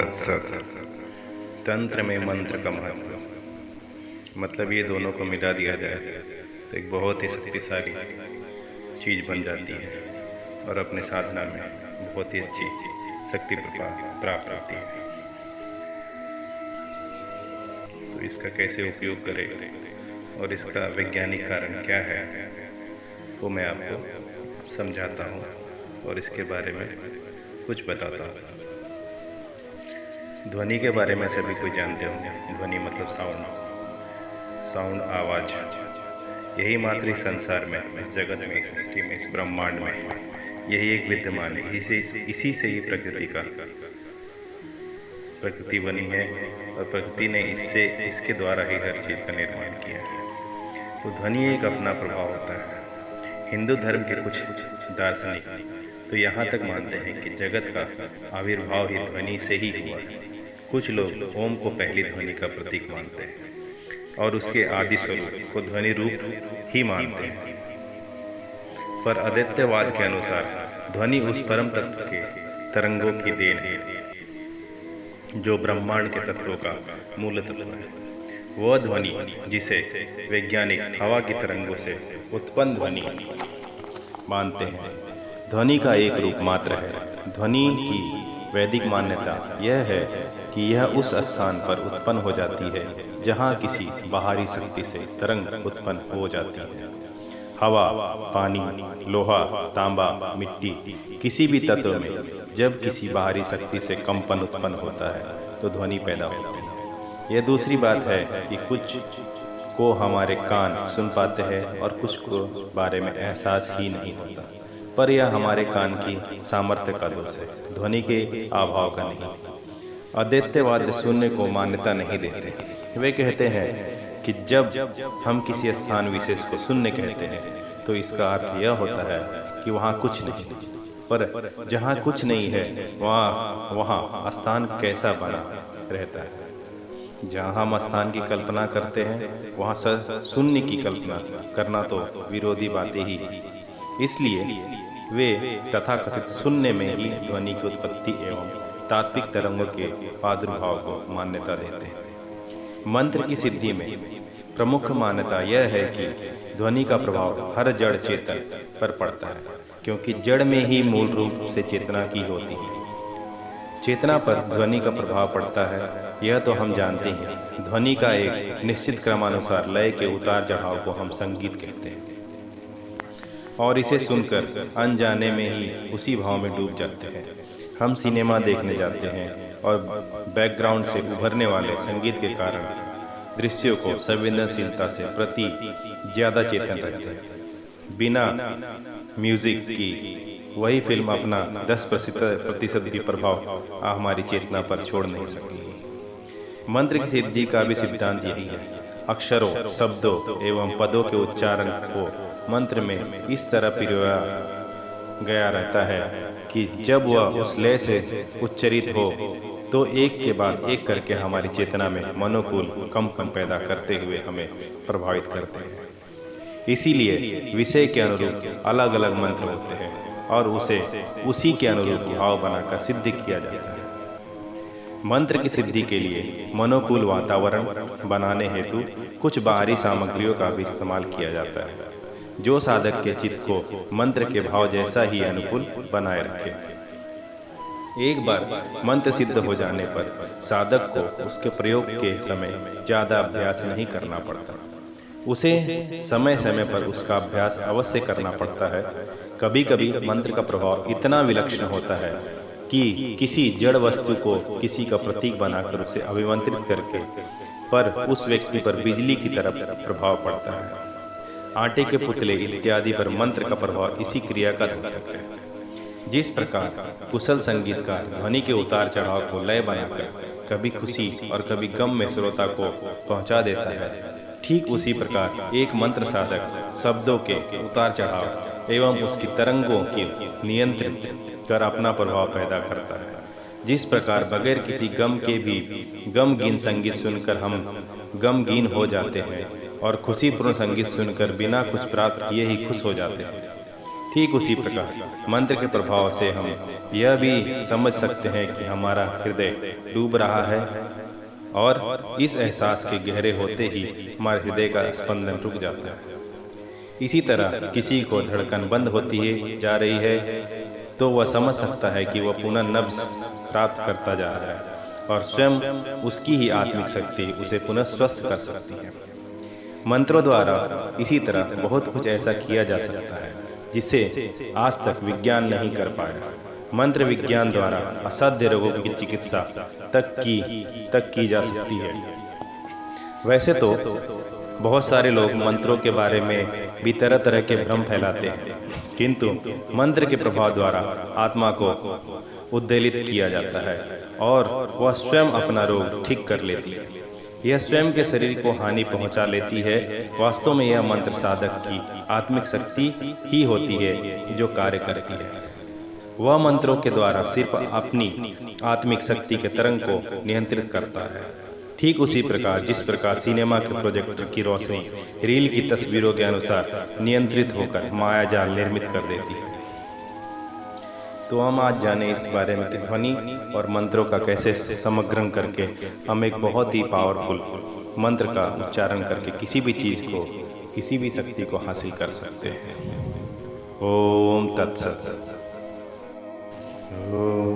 तत्सत। तंत्र में मंत्र का महत्व, मतलब ये दोनों को मिला दिया जाए तो एक बहुत ही शक्तिशाली चीज बन जाती है और अपने साधना में बहुत ही अच्छी शक्ति प्राप्त होती है। तो इसका कैसे उपयोग करें और इसका वैज्ञानिक कारण क्या है वो मैं आपको समझाता हूँ और इसके बारे में कुछ बताता हूँ। ध्वनि के बारे में सभी कोई जानते होंगे। ध्वनि मतलब साउंड, आवाज। यही मात्र इस संसार में, इस जगत में, इस सृष्टि में, इस ब्रह्मांड में यही एक विद्यमान है। इसी से ही प्रकृति बनी है और प्रकृति ने इसके द्वारा ही हर चीज का निर्माण किया है। तो ध्वनि एक अपना प्रभाव होता है। हिंदू धर्म के कुछ दार्शनिक तो यहाँ तक मानते हैं कि जगत का आविर्भाव ही ध्वनि से ही हुआ है। कुछ लोग ओम को पहली ध्वनि का प्रतीक मानते हैं और उसके आदि स्वरूप को ध्वनि रूप ही मानते हैं। पर अद्वैतवाद के अनुसार ध्वनि उस परम तत्व के तरंगों की देन है जो ब्रह्मांड के तत्वों का मूल तत्व है। वह ध्वनि जिसे वैज्ञानिक हवा की तरंगों से उत्पन्न ध्वनि मानते हैं, ध्वनि का एक रूप मात्र है। ध्वनि की वैदिक मान्यता यह है कि यह उस स्थान पर उत्पन्न हो जाती है जहां किसी बाहरी शक्ति से तरंग उत्पन्न हो जाती है। हवा, पानी, लोहा, तांबा, मिट्टी, किसी भी तत्व में जब किसी बाहरी शक्ति से कंपन उत्पन्न होता है तो ध्वनि पैदा होती है। यह दूसरी बात है कि कुछ को हमारे कान सुन पाते हैं और कुछ को बारे में एहसास ही नहीं होता, पर यह हमारे कान की सामर्थ्य का दोष है, ध्वनि के अभाव का नहीं। अद्वैतवाद शून्य को मान्यता नहीं देते। वे कहते हैं कि जब हम किसी स्थान विशेष को शून्य कहते हैं तो इसका अर्थ यह होता है कि वहाँ कुछ नहीं, पर जहाँ कुछ नहीं है वहाँ स्थान कैसा बना रहता है। जहाँ हम स्थान की कल्पना करते हैं वहाँ शून्य की कल्पना करना तो विरोधी बातें ही। इसलिए वे तथाकथित शून्य में ही ध्वनि की उत्पत्ति एवं तात्विक तरंगों के प्रादुर्भाव को मान्यता देते हैं। मंत्र की सिद्धि में प्रमुख मान्यता यह है कि ध्वनि का प्रभाव हर जड़ चेतन पर पड़ता है, क्योंकि जड़ में ही मूल रूप से चेतना की होती है। चेतना पर ध्वनि का प्रभाव पड़ता है यह तो हम जानते हैं। ध्वनि का एक निश्चित क्रमानुसार लय के उतार चढ़ाव को हम संगीत कहते हैं और इसे सुनकर अनजाने में ही उसी भाव में डूब जाते हैं। हम सिनेमा देखने जाते हैं और बैकग्राउंड से उभरने वाले संगीत के कारण दृश्यों को संवेदनशीलता से प्रति ज्यादा चेतन रहते हैं। बिना म्यूजिक की वही फिल्म अपना 10% भी प्रभाव हमारी चेतना पर छोड़ नहीं सकती। मंत्र की सिद्धि का भी सिद्धांत यही है। अक्षरों, शब्दों एवं पदों के उच्चारण को मंत्र में इस तरह पिरोया गया रहता है कि जब वह उस लय से उच्चरित हो तो एक के बाद एक करके हमारी चेतना में मनोकूल कंपन पैदा करते हुए हमें प्रभावित करते हैं। इसीलिए विषय के अनुरूप अलग अलग मंत्र होते हैं और उसे उसी के अनुरूप भाव बनाकर सिद्ध किया जाता है। मंत्र की सिद्धि के लिए मनोकूल वातावरण बनाने हेतु कुछ बाहरी सामग्रियों का भी इस्तेमाल किया जाता है जो साधक के चित्त को मंत्र के भाव जैसा ही अनुकूल बनाए रखे। एक बार मंत्र सिद्ध हो जाने पर साधक को उसके प्रयोग के समय ज्यादा अभ्यास नहीं करना पड़ता। उसे समय समय पर उसका अभ्यास अवश्य करना पड़ता है। कभी कभी मंत्र का प्रभाव इतना विलक्षण होता है कि किसी जड़ वस्तु को किसी का प्रतीक बनाकर उसे अभिमंत्रित करके पर उस व्यक्ति पर बिजली की तरह प्रभाव पड़ता है। आटे के पुतले इत्यादि पर मंत्र का प्रभाव इसी क्रिया का द्योतक है। जिस प्रकार कुशल संगीतकार ध्वनि के उतार चढ़ाव को लय बनाकर कभी खुशी और कभी गम में श्रोता को पहुंचा देता है, ठीक उसी प्रकार एक मंत्र साधक शब्दों के उतार चढ़ाव एवं उसकी तरंगों की नियंत्रित कर अपना प्रभाव पैदा करता है। जिस प्रकार बगैर किसी गम के भी गमगीन संगीत सुनकर हम गमगीन हो जाते हैं और खुशीपूर्ण संगीत सुनकर बिना कुछ प्राप्त किए ही खुश हो जाते हैं, ठीक उसी प्रकार मंत्र के प्रभाव से हम यह भी समझ सकते हैं कि हमारा हृदय डूब रहा है, और इस एहसास के गहरे होते ही हमारे हृदय का स्पंदन रुक जाता है। इसी तरह किसी को धड़कन बंद होती है जा रही है तो वह समझ सकता है कि वह पुनः नब्ज प्राप्त करता जा रहा है, और स्वयं उसकी ही आत्मिक शक्ति उसे पुनः स्वस्थ कर सकती है। मंत्रों द्वारा इसी तरह बहुत कुछ ऐसा किया जा सकता है जिसे आज तक विज्ञान नहीं कर पाया। मंत्र विज्ञान द्वारा असाध्य रोगों की चिकित्सा तक की जा सकती है। वैसे तो बहुत सारे लोग मंत्रों के बारे में भी तरह तरह के भ्रम फैलाते हैं, किंतु मंत्र के प्रभाव द्वारा आत्मा को उद्वेलित किया जाता है और वह स्वयं अपना रोग ठीक कर लेती है। यह स्वयं के शरीर को हानि पहुंचा लेती है। वास्तव में यह मंत्र साधक की आत्मिक शक्ति ही होती है जो कार्य करती है। वह मंत्रों के द्वारा सिर्फ अपनी आत्मिक शक्ति के तरंग को नियंत्रित करता है। ठीक उसी प्रकार जिस प्रकार सिनेमा के प्रोजेक्टर की रोशनी रील की तस्वीरों के अनुसार नियंत्रित होकर मायाजाल निर्मित कर देती है। तो हम आज जाने इस बारे में कि ध्वनि और मंत्रों का कैसे समग्रण करके हम एक बहुत ही पावरफुल मंत्र का उच्चारण करके किसी भी चीज को, किसी भी शक्ति को हासिल कर सकते हैं। ओम तत्सत। ओम